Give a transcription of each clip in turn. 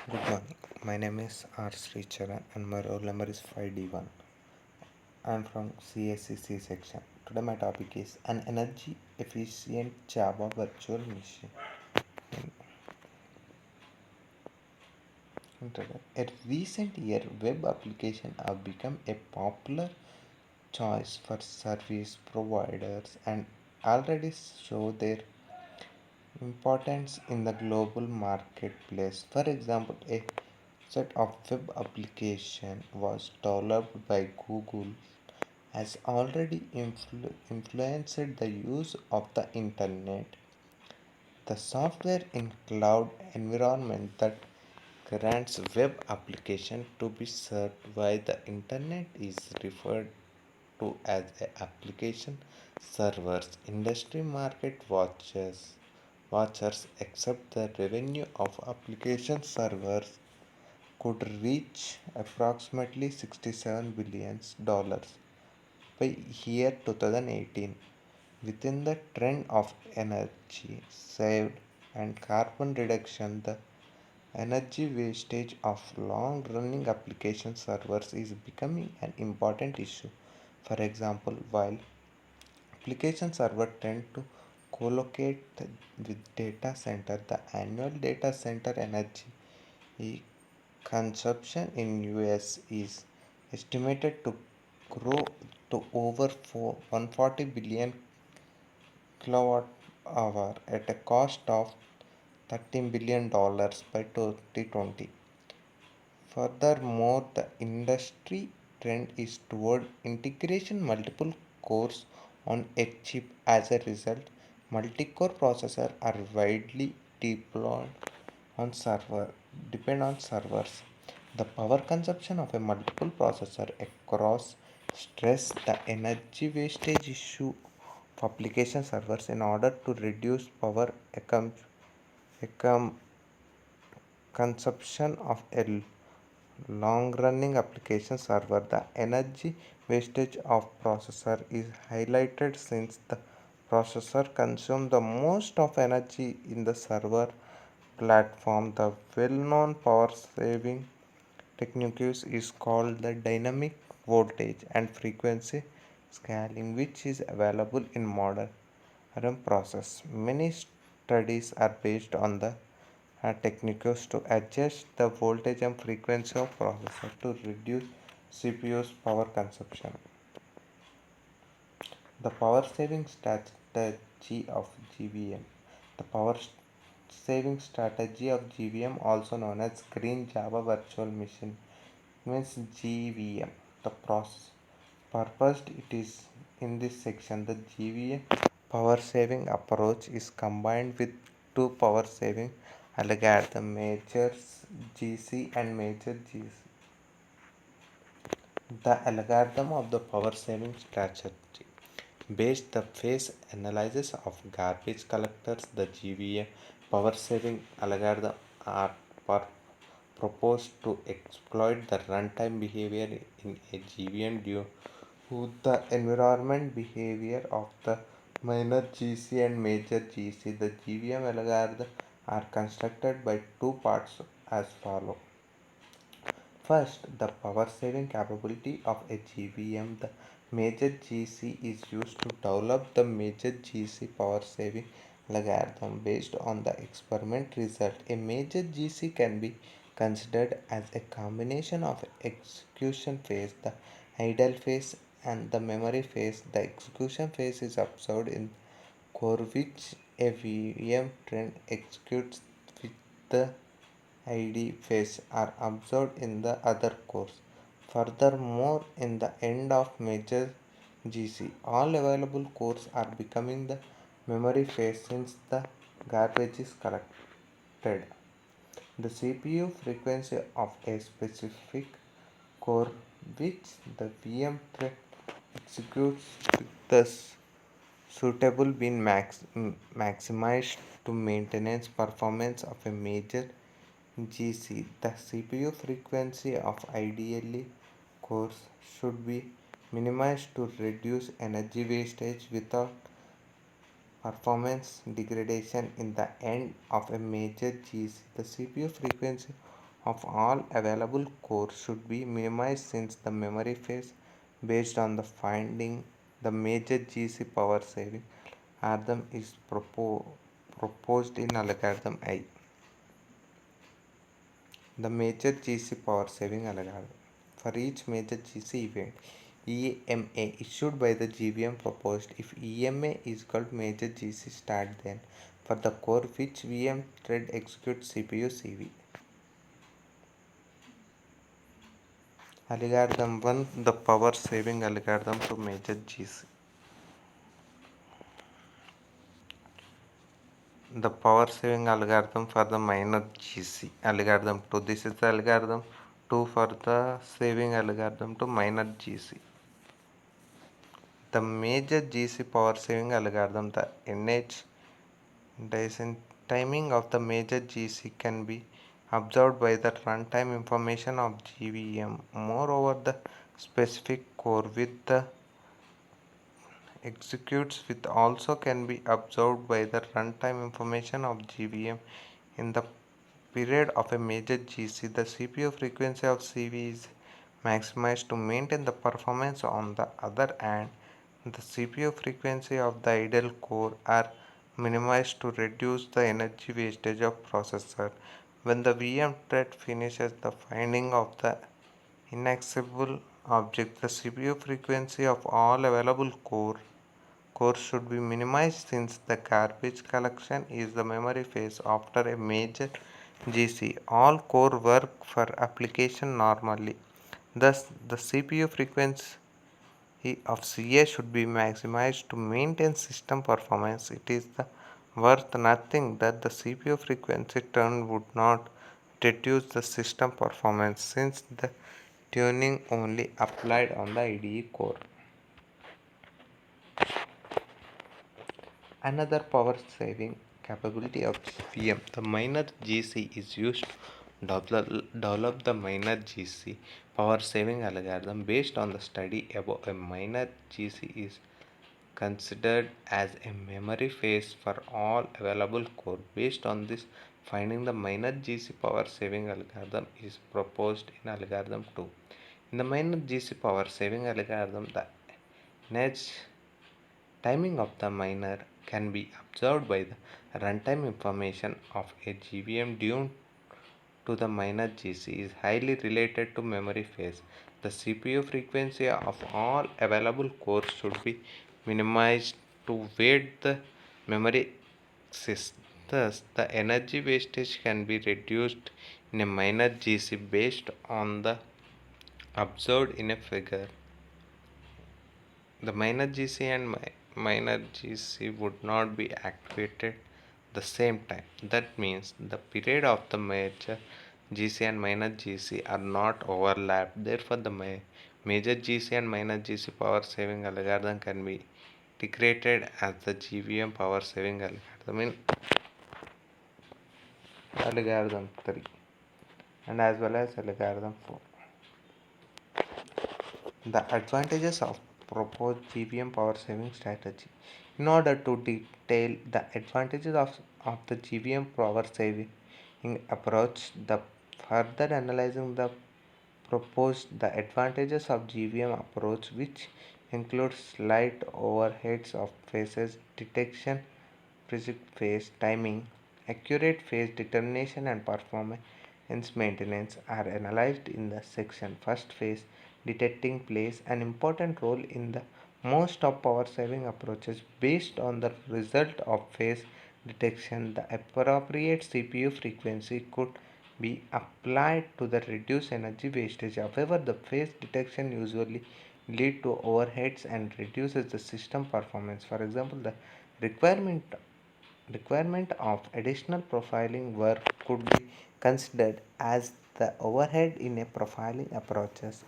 Good morning. My name is R. Sricharan and my roll number is 5D1. I am from CSCC section. Today my topic is an energy efficient Java virtual machine. A recent year, web applications have become a popular choice for service providers and already show their importance in the global marketplace. For example, a set of web application was developed by Google has already influenced the use of the internet. The software in cloud environment that grants web application to be served by the internet is referred to as application servers. Industry market watchers accept the revenue of application servers could reach approximately $67 billion by year 2018. Within the trend of energy saved and carbon reduction, the energy wastage of long running application servers is becoming an important issue. For example, while application servers tend to co-locate with data center, the annual data center energy consumption in US is estimated to grow to over 140 billion kilowatt hour at a cost of $13 billion by 2020. Furthermore, the industry trend is toward integration multiple cores on a chip. As a result, multi-core processors are widely deployed on server depend on servers. The power consumption of a multiple processor across stress the energy wastage issue of application servers in order to reduce power consumption of a long running application server. The energy wastage of processor is highlighted since the processor consumes the most of energy in the server platform. The well-known power saving technique is called the dynamic voltage and frequency scaling, which is available in modern process. Many studies are based on the techniques to adjust the voltage and frequency of processor to reduce CPU's power consumption. The power saving strategy of GVM. The power saving strategy of GVM, also known as Green Java Virtual Machine, means GVM. The process purposed it is in this section. The GVM power saving approach is combined with two power saving algorithms, Major GC and Major GC. The algorithm of the power saving strategy based the phase analysis of garbage collectors. The GVM power saving algorithm are proposed to exploit the runtime behavior in a GVM due to the environment behavior of the minor GC and major GC. The GVM algorithm are constructed by two parts as follows. First, the power saving capability of a GVM. The major GC is used to develop the major GC power saving algorithm based on the experiment result. A major GC can be considered as a combination of execution phase, the idle phase, and the memory phase. The execution phase is observed in core which a VM trend executes with the ID phase are observed in the other cores. Furthermore, in the end of major GC, all available cores are becoming the memory phase since the garbage is collected. The CPU frequency of a specific core which the VM thread executes with the suitable bin maximized to maintenance performance of a major GC. The CPU frequency of ideally cores should be minimized to reduce energy wastage without performance degradation in the end of a major GC. The CPU frequency of all available core should be minimized since the memory phase based on the finding the major GC power saving algorithm is proposed in algorithm I. The major GC power saving algorithm. For each major GC event, EMA issued by the GVM proposed if EMA is called major GC start, then for the core which VM thread executes CPU CV. Algorithm 1, the power saving algorithm to major GC. The power saving algorithm for the minor GC. Algorithm 2, this is the algorithm 2 for the saving algorithm to minor GC. The major GC power saving algorithm, the NH timing of the major GC can be observed by the runtime information of GVM. Moreover, the specific core with the executes with also can be observed by the runtime information of GVM. In the period of a major GC, the CPU frequency of CV is maximized to maintain the performance. On the other hand, the CPU frequency of the idle core are minimized to reduce the energy wastage of processor. When the VM thread finishes the finding of the inaccessible object, the CPU frequency of all available cores should be minimized since the garbage collection is the memory phase after a major GC. All core work for application normally. Thus, the CPU frequency of CA should be maximized to maintain system performance. It is worth nothing that the CPU frequency turn would not reduce the system performance since the tuning only applied on the IDE core. Another power saving capability of VM, the minor GC is used to develop the minor GC power saving algorithm based on the study above. A minor GC is considered as a memory phase for all available core. Based on this finding, the minor GC power saving algorithm is proposed in algorithm 2. In the minor GC power saving algorithm, the next timing of the minor can be observed by the runtime information of a GVM due to the minor GC is highly related to memory phase. The CPU frequency of all available cores should be minimized to weight the memory access. Thus, the energy wastage can be reduced in a minor GC based on the observed in a figure. The minor GC and minor GC would not be activated the same time. That means the period of the major GC and minor GC are not overlapped. Therefore, the major GC and minor GC power saving algorithm can be integrated as the GVM power saving algorithm in algorithm 3 and as well as algorithm 4. The advantages of proposed GVM power saving strategy. In order to detail the advantages of the GVM power saving approach, the further analyzing the proposed the advantages of GVM approach, which includes slight overheads of phases detection, precise phase timing, accurate phase determination and performance maintenance are analyzed in the section. First phase detecting plays an important role in the most of power saving approaches. Based on the result of phase detection, the appropriate CPU frequency could be applied to the reduce energy wastage. However, the phase detection usually lead to overheads and reduces the system performance. For example, the requirement requirement of additional profiling work could be considered as the overhead in a profiling approaches.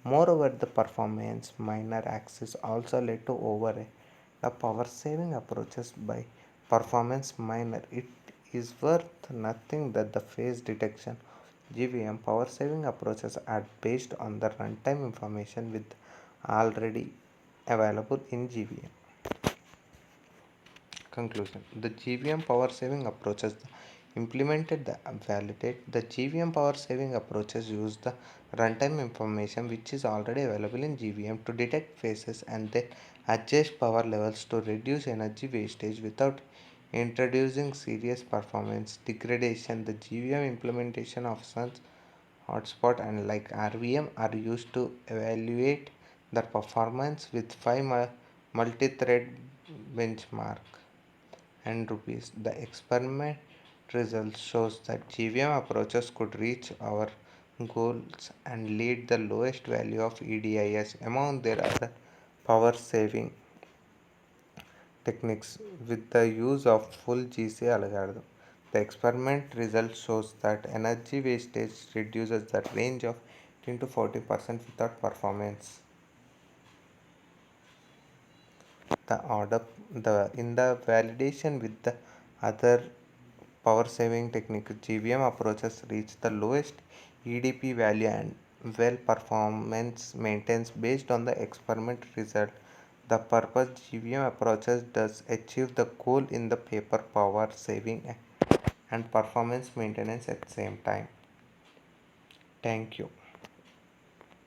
Moreover, the performance minor axis also led to overhead. The power saving approaches by performance minor. It is worth nothing that the phase detection GVM power saving approaches are based on the runtime information with already available in GVM. Conclusion. The GVM power saving approaches implemented the validate. The GVM power saving approaches use the runtime information which is already available in GVM to detect phases and then adjust power levels to reduce energy wastage without introducing serious performance degradation. The GVM implementation of such hotspot and like RVM are used to evaluate the performance with 5 multi-thread benchmark and rupees. The experiment results shows that GVM approaches could reach our goals and lead the lowest value of EDIS among their other power saving techniques with the use of full GC algorithm. The experiment result shows that energy wastage reduces the range of 10 to 40% without performance. In the validation with the other power saving technique, GVM approaches reach the lowest EDP value and well performance maintains based on the experiment result. The purpose GVM approaches does achieve the goal in the paper power saving and performance maintenance at the same time. Thank you.